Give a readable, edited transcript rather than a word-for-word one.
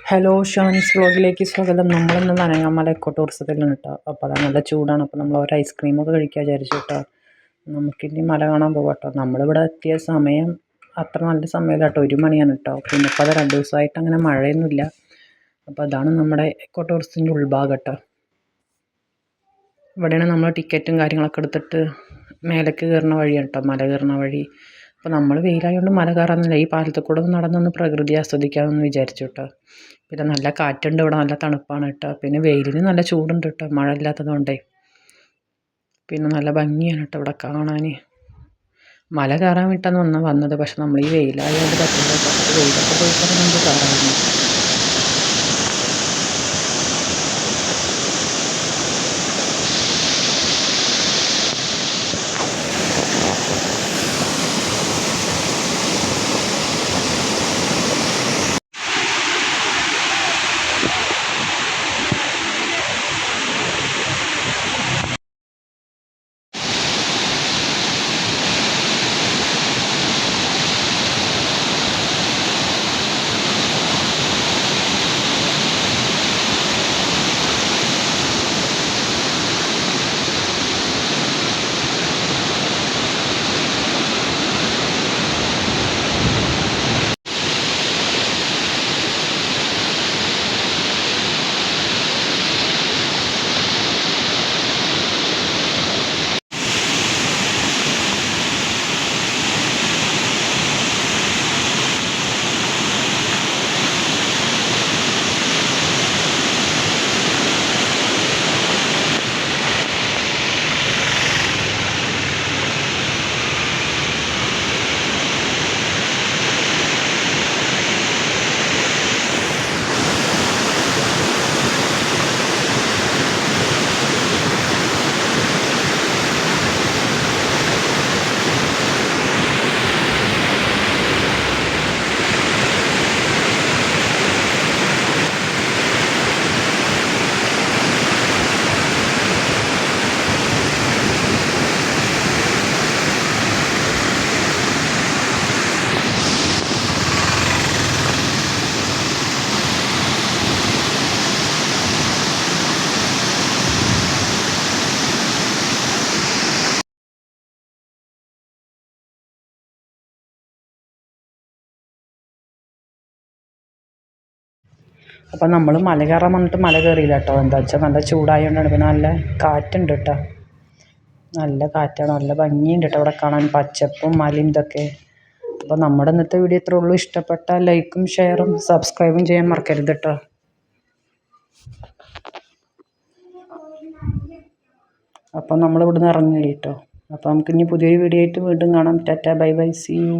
Hello ഷാനിസ് വ്ളോഗിലേക്ക് സ്വാഗതം. നമ്മളിന്ന് നനങ്ങാമല എക്കോ ടൂറിസത്തിലാണ് കേട്ടോ. അപ്പോൾ അത് നല്ല ചൂടാണ്. അപ്പോൾ നമ്മൾ ഒരു ഐസ്ക്രീമൊക്കെ കഴിക്കാൻ വിചാരിച്ചു കേട്ടോ. നമുക്കിനി മല കാണാൻ പോകാം കേട്ടോ. നമ്മളിവിടെ എത്തിയ സമയം അത്ര നല്ല സമയമല്ല കേട്ടോ, 1 മണിയാണ് കേട്ടോ. പിന്നെ ഇപ്പോൾ അത് 2 ദിവസമായിട്ട് അങ്ങനെ മഴയൊന്നുമില്ല. അപ്പോൾ അതാണ് നമ്മുടെ എക്കോ ടൂറിസത്തിൻ്റെ ഉൾഭാഗം കേട്ടോ. ഇവിടെയാണ് നമ്മൾ ടിക്കറ്റും കാര്യങ്ങളൊക്കെ എടുത്തിട്ട് മേലേക്ക് കയറുന്ന വഴിയാണ് കേട്ടോ, മല കയറുന്ന വഴി. അപ്പോൾ നമ്മൾ വെയിലായതുകൊണ്ട് മല കയറാമെന്നില്ല, ഈ പാലത്തിൽ കൂടെ നടന്നൊന്ന് പ്രകൃതി ആസ്വദിക്കാമെന്ന് വിചാരിച്ചു കേട്ടോ. പിന്നെ നല്ല കാറ്റുണ്ട്, ഇവിടെ നല്ല തണുപ്പാണ് കേട്ടോ. പിന്നെ വെയിലിന് നല്ല ചൂടുണ്ട് കേട്ടോ, മഴ ഇല്ലാത്തത് കൊണ്ടേ. പിന്നെ നല്ല ഭംഗിയാണ് കേട്ടോ ഇവിടെ കാണാൻ. മല കയറാൻ വേണ്ടിയിട്ടാണ് വന്നത്, പക്ഷെ നമ്മൾ ഈ വെയിലായതുകൊണ്ട് പറ്റില്ല കേട്ടോ. വെയിലൊക്കെ പോയിട്ടാണ് നമുക്ക് കയറാമായിരുന്നു. അപ്പോൾ നമ്മൾ മല കയറാൻ വന്നിട്ട് മല കയറിയില്ല കേട്ടോ. എന്താ വെച്ചാൽ നല്ല ചൂടായതുകൊണ്ടാണ്. പിന്നെ നല്ല കാറ്റുണ്ട് കേട്ടോ, നല്ല കാറ്റാണ്, നല്ല ഭംഗിയുണ്ട് കേട്ടോ ഇവിടെ കാണാൻ, പച്ചപ്പും മലയും ഇതൊക്കെ. അപ്പോൾ നമ്മുടെ ഇന്നത്തെ വീഡിയോ ഇത്രേ ഉള്ളൂ. ഇഷ്ടപ്പെട്ടാൽ ലൈക്കും ഷെയറും സബ്സ്ക്രൈബും ചെയ്യാൻ മറക്കരുത് കേട്ടോ. അപ്പം നമ്മൾ ഇവിടുന്ന് ഇറങ്ങി കേട്ടോ. അപ്പോൾ നമുക്ക് ഇനി പുതിയൊരു വീഡിയോ ആയിട്ട് വീണ്ടും കാണാം. Tata, bye bye, see U.